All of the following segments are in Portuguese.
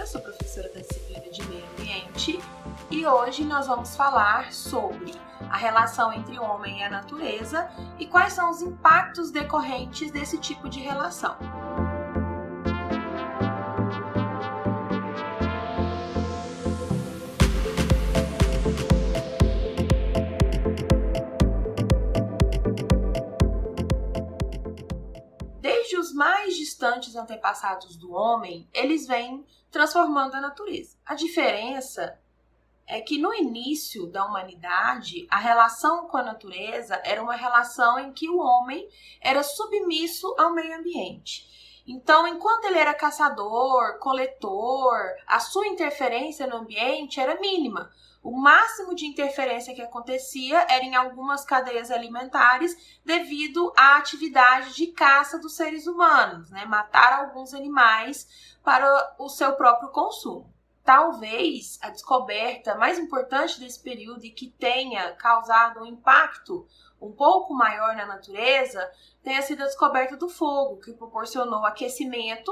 sou professora da disciplina de Meio Ambiente e hoje nós vamos falar sobre a relação entre o homem e a natureza e quais são os impactos decorrentes desse tipo de relação. Desde os mais distantes antepassados do homem, eles vêm transformando a natureza. A diferença é que no início da humanidade, a relação com a natureza era uma relação em que o homem era submisso ao meio ambiente. Então, enquanto ele era caçador, coletor, a sua interferência no ambiente era mínima. O máximo de interferência que acontecia era em algumas cadeias alimentares devido à atividade de caça dos seres humanos, né? Matar alguns animais para o seu próprio consumo. Talvez a descoberta mais importante desse período e que tenha causado um impacto um pouco maior na natureza tenha sido a descoberta do fogo, que proporcionou aquecimento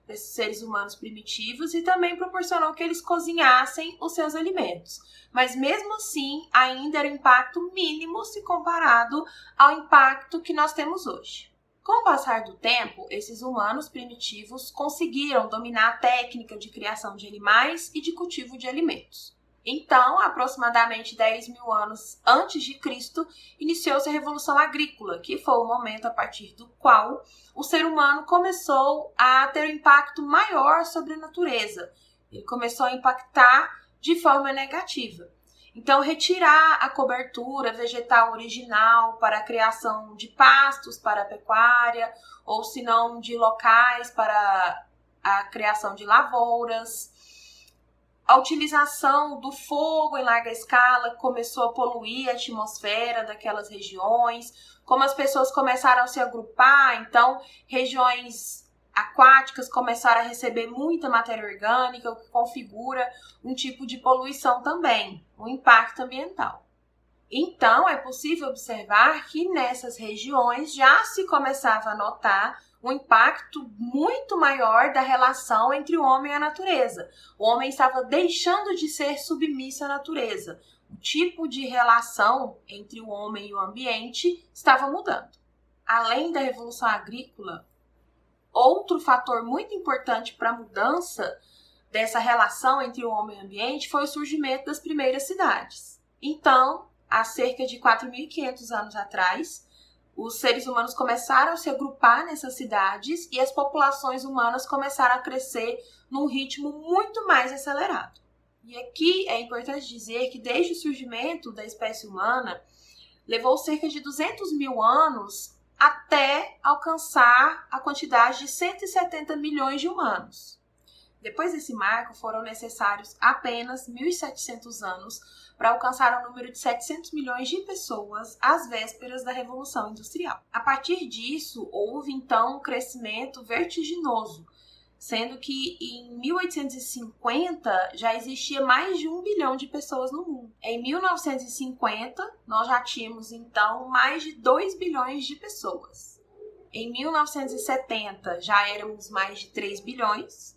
desses seres humanos primitivos e também proporcionou que eles cozinhassem os seus alimentos. Mas mesmo assim, ainda era um impacto mínimo se comparado ao impacto que nós temos hoje. Com o passar do tempo, esses humanos primitivos conseguiram dominar a técnica de criação de animais e de cultivo de alimentos. Então, aproximadamente 10 mil anos antes de Cristo, iniciou-se a Revolução Agrícola, que foi o momento a partir do qual o ser humano começou a ter um impacto maior sobre a natureza. Ele começou a impactar de forma negativa. Então, retirar a cobertura vegetal original para a criação de pastos para a pecuária, ou se não de locais para a criação de lavouras. A utilização do fogo em larga escala começou a poluir a atmosfera daquelas regiões. Como as pessoas começaram a se agrupar, então regiões aquáticas começaram a receber muita matéria orgânica, o que configura um tipo de poluição também, um impacto ambiental. Então, é possível observar que nessas regiões já se começava a notar um impacto muito maior da relação entre o homem e a natureza. O homem estava deixando de ser submisso à natureza. O tipo de relação entre o homem e o ambiente estava mudando. Além da Revolução Agrícola, outro fator muito importante para a mudança dessa relação entre o homem e o ambiente foi o surgimento das primeiras cidades. Então, há cerca de 4.500 anos atrás, os seres humanos começaram a se agrupar nessas cidades e as populações humanas começaram a crescer num ritmo muito mais acelerado. E aqui é importante dizer que desde o surgimento da espécie humana, levou cerca de 200 mil anos até alcançar a quantidade de 170 milhões de humanos. Depois desse marco, foram necessários apenas 1.700 anos para alcançar o número de 700 milhões de pessoas às vésperas da Revolução Industrial. A partir disso, houve então um crescimento vertiginoso, sendo que em 1850 já existia mais de 1 bilhão de pessoas no mundo. Em 1950, nós já tínhamos então mais de 2 bilhões de pessoas. Em 1970, já éramos mais de 3 bilhões.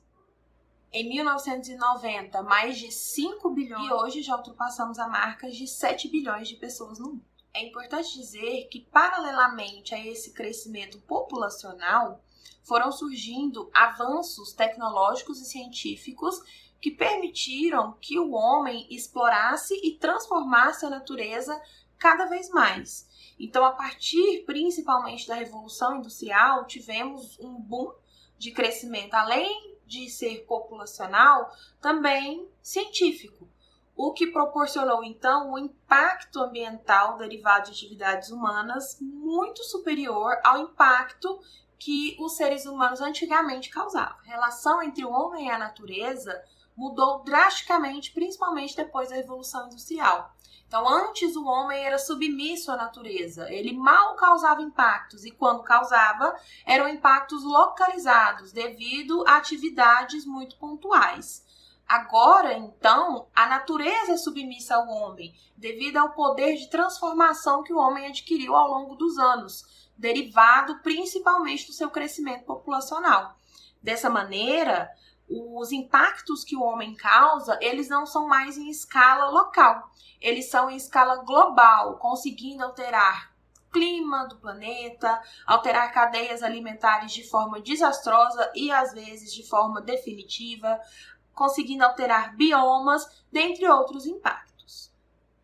Em 1990, mais de 5 bilhões e hoje já ultrapassamos a marca de 7 bilhões de pessoas no mundo. É importante dizer que, paralelamente a esse crescimento populacional, foram surgindo avanços tecnológicos e científicos que permitiram que o homem explorasse e transformasse a natureza cada vez mais. Então, a partir principalmente da Revolução Industrial, tivemos um boom de crescimento, além de ser populacional, também científico, o que proporcionou então um impacto ambiental derivado de atividades humanas muito superior ao impacto que os seres humanos antigamente causavam. A relação entre o homem e a natureza mudou drasticamente, principalmente depois da Revolução Industrial. Então, antes o homem era submisso à natureza, ele mal causava impactos e quando causava, eram impactos localizados devido a atividades muito pontuais. Agora, então, a natureza é submissa ao homem devido ao poder de transformação que o homem adquiriu ao longo dos anos, derivado principalmente do seu crescimento populacional. Dessa maneira, os impactos que o homem causa, eles não são mais em escala local, eles são em escala global, conseguindo alterar o clima do planeta, alterar cadeias alimentares de forma desastrosa e às vezes de forma definitiva, conseguindo alterar biomas, dentre outros impactos.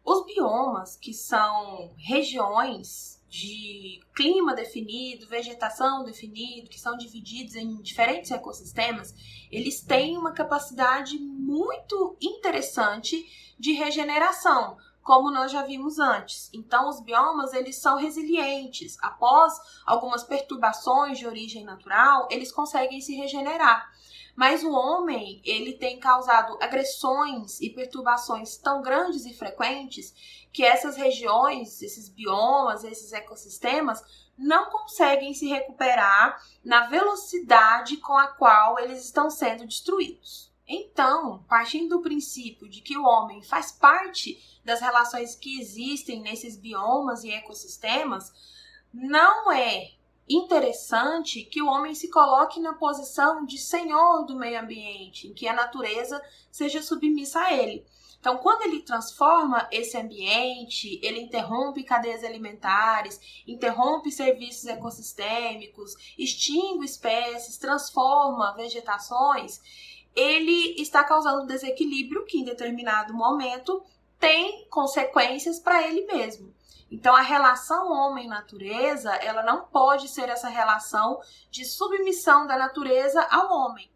Os biomas, que são regiões de clima definido, vegetação definida, que são divididos em diferentes ecossistemas, eles têm uma capacidade muito interessante de regeneração, como nós já vimos antes. Então, os biomas, eles são resilientes. Após algumas perturbações de origem natural, eles conseguem se regenerar. Mas o homem, ele tem causado agressões e perturbações tão grandes e frequentes que essas regiões, esses biomas, esses ecossistemas não conseguem se recuperar na velocidade com a qual eles estão sendo destruídos. Então, partindo do princípio de que o homem faz parte das relações que existem nesses biomas e ecossistemas, não é interessante que o homem se coloque na posição de senhor do meio ambiente, em que a natureza seja submissa a ele. Então, quando ele transforma esse ambiente, ele interrompe cadeias alimentares, interrompe serviços ecossistêmicos, extingue espécies, transforma vegetações, ele está causando um desequilíbrio que, em determinado momento, tem consequências para ele mesmo. Então, a relação homem-natureza, ela não pode ser essa relação de submissão da natureza ao homem.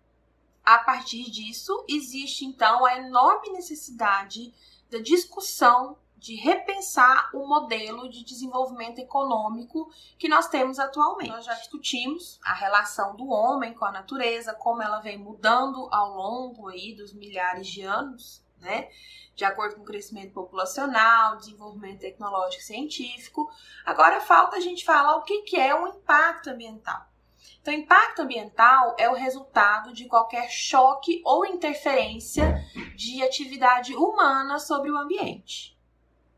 A partir disso, existe, então, a enorme necessidade da discussão de repensar o modelo de desenvolvimento econômico que nós temos atualmente. Nós já discutimos a relação do homem com a natureza, como ela vem mudando ao longo aí dos milhares de anos, né? De acordo com o crescimento populacional, desenvolvimento tecnológico e científico. Agora falta a gente falar o que é o impacto ambiental. Então, impacto ambiental é o resultado de qualquer choque ou interferência de atividade humana sobre o ambiente.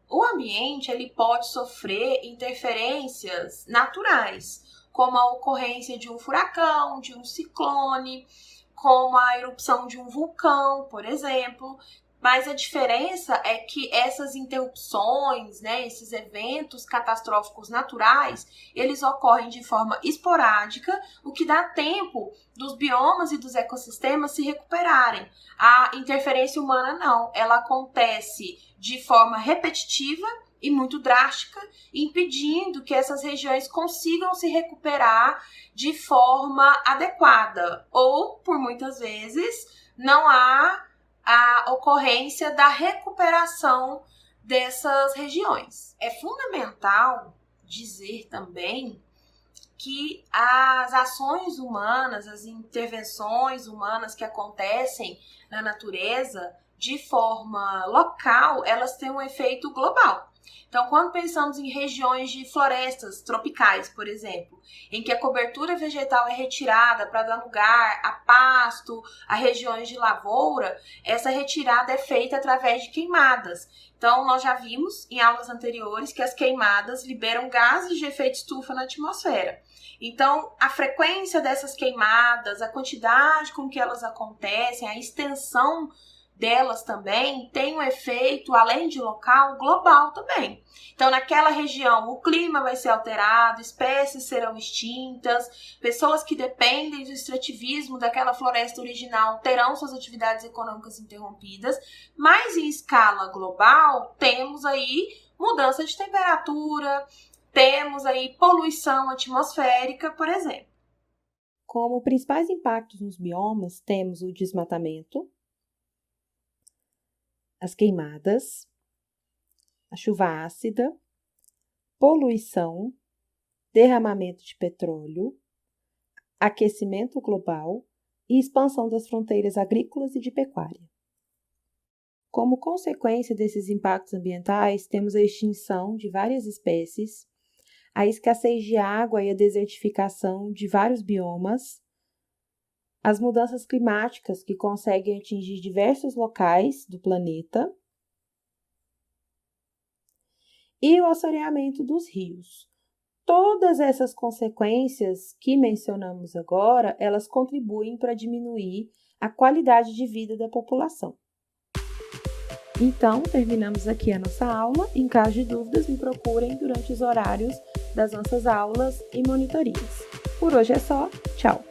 O ambiente, ele pode sofrer interferências naturais, como a ocorrência de um furacão, de um ciclone, como a erupção de um vulcão, por exemplo. Mas a diferença é que essas interrupções, né, esses eventos catastróficos naturais, eles ocorrem de forma esporádica, o que dá tempo dos biomas e dos ecossistemas se recuperarem. A interferência humana não, ela acontece de forma repetitiva e muito drástica, impedindo que essas regiões consigam se recuperar de forma adequada. Ou, por muitas vezes, não há a ocorrência da recuperação dessas regiões. É fundamental dizer também que as ações humanas, as intervenções humanas que acontecem na natureza de forma local, elas têm um efeito global. Então, quando pensamos em regiões de florestas tropicais, por exemplo, em que a cobertura vegetal é retirada para dar lugar a pasto, a regiões de lavoura, essa retirada é feita através de queimadas. Então, nós já vimos em aulas anteriores que as queimadas liberam gases de efeito estufa na atmosfera. Então, a frequência dessas queimadas, a quantidade com que elas acontecem, a extensão delas também tem um efeito, além de local, global também. Então, naquela região, o clima vai ser alterado, espécies serão extintas, pessoas que dependem do extrativismo daquela floresta original terão suas atividades econômicas interrompidas, mas em escala global, temos aí mudança de temperatura, temos aí poluição atmosférica, por exemplo. Como principais impactos nos biomas, temos o desmatamento, as queimadas, a chuva ácida, poluição, derramamento de petróleo, aquecimento global e expansão das fronteiras agrícolas e de pecuária. Como consequência desses impactos ambientais, temos a extinção de várias espécies, a escassez de água e a desertificação de vários biomas, as mudanças climáticas que conseguem atingir diversos locais do planeta e o assoreamento dos rios. Todas essas consequências que mencionamos agora, elas contribuem para diminuir a qualidade de vida da população. Então, terminamos aqui a nossa aula. Em caso de dúvidas, me procurem durante os horários das nossas aulas e monitorias. Por hoje é só. Tchau!